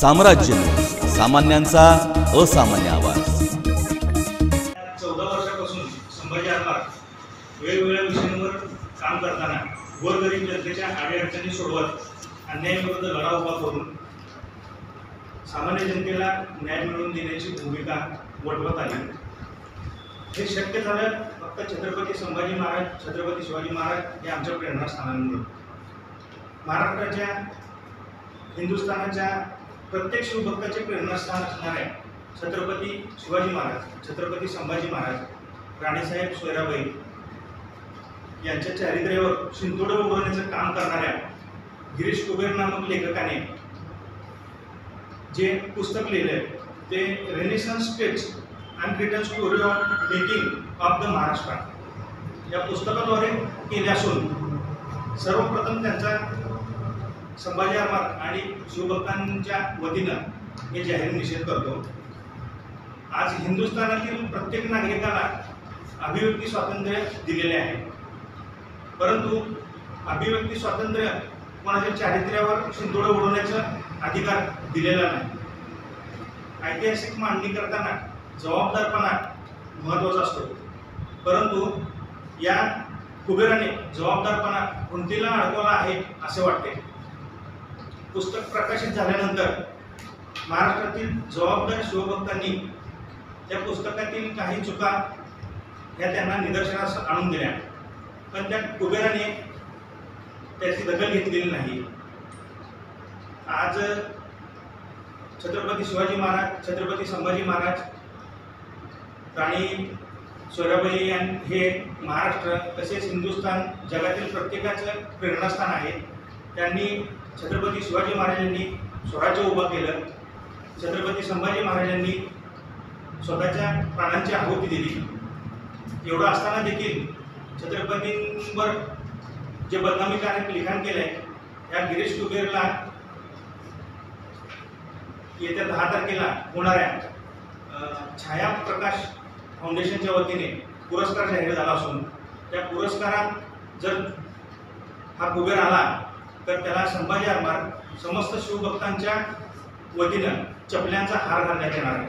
साम्राज्य, सामान्यांचा असामान्य आवाज। 14 वर्षापासून संभाजी आरमार वेगवेगळ्या विषयांवर काम करताना गोरगरीब जनतेच्या अडीअडचणी सोडवत अन्यायाविरुद्ध लढा उभा करून सामान्य जनतेला न्याय मिळवून देण्याची भूमिका वठवत आली। हे शक्य झालं फक्त छत्रपती संभाजी महाराज, छत्रपती शिवाजी महाराज हे आमच्या प्रेरणास्थानांमुळे। महाराष्ट्राच्या, हिंदुस्थानाच्या प्रत्येक शिवभक्ताचे प्रेरणास्थान असणाऱ्या छत्रपती शिवाजी महाराज, छत्रपती संभाजी महाराज, राणीसाहेब सोयराबाई यांच्या चारित्र्यावर शिंतोडे उडवण्याचं काम करणाऱ्या गिरीश कुबेर नामक लेखकाने जे पुस्तक लिहिले ते renaissance tales unwritten story of making of the Maharashtra या पुस्तकाद्वारे केले असून सर्वप्रथम त्यांचा संभाजी आरमार आणि शिवभक्तांच्या वतीनं मी जाहीर निषेध करतो। आज हिंदुस्थानातील प्रत्येक नागरिकाला अभिव्यक्ती स्वातंत्र्य दिलेले आहे, परंतु अभिव्यक्ती स्वातंत्र्य कोणाच्या चारित्र्यावर शिंतोडे उडवण्याचा अधिकार दिलेला नाही। ऐतिहासिक मांडणी करताना जबाबदारपणा महत्त्वाचा असतो, परंतु या कुबेराने जबाबदारपणा खुंटीला अडकवला आहे असे वाटते। पुस्तक प्रकाशित झाल्यानंतर महाराष्ट्रातील जबाबदार शिवभक्तांनी त्या पुस्तकातील काही चुका या त्यांना निदर्शनास आणून दिल्या, पण त्या कुबेराने त्याची दखल घेतलेली नाही। आज छत्रपती शिवाजी महाराज, छत्रपती संभाजी महाराज, राणी सोयराबाई हे महाराष्ट्र तसेच हिंदुस्थान जगातील प्रत्येकाचं प्रेरणास्थान आहे। त्यांनी छत्रपती शिवाजी महाराजांनी स्वराज्य उभा केलं, छत्रपती संभाजी महाराजांनी स्वतःच्या प्राणांची आहुती दिली। एवढं असताना देखील छत्रपतींवर जे बदनामीकारक लिखाण केलं आहे या गिरीश कुबेरला येत्या 10 तारखेला होणाऱ्या छाया प्रकाश फाउंडेशनच्या वतीने पुरस्कार जाहीर झाला असून त्या पुरस्कारात जर हा कुबेर आला तर त्याला संभाजी आरमार समस्त शिवभक्तांच्या वतीनं चपल्यांचा हार घालण्यात येणार आहे।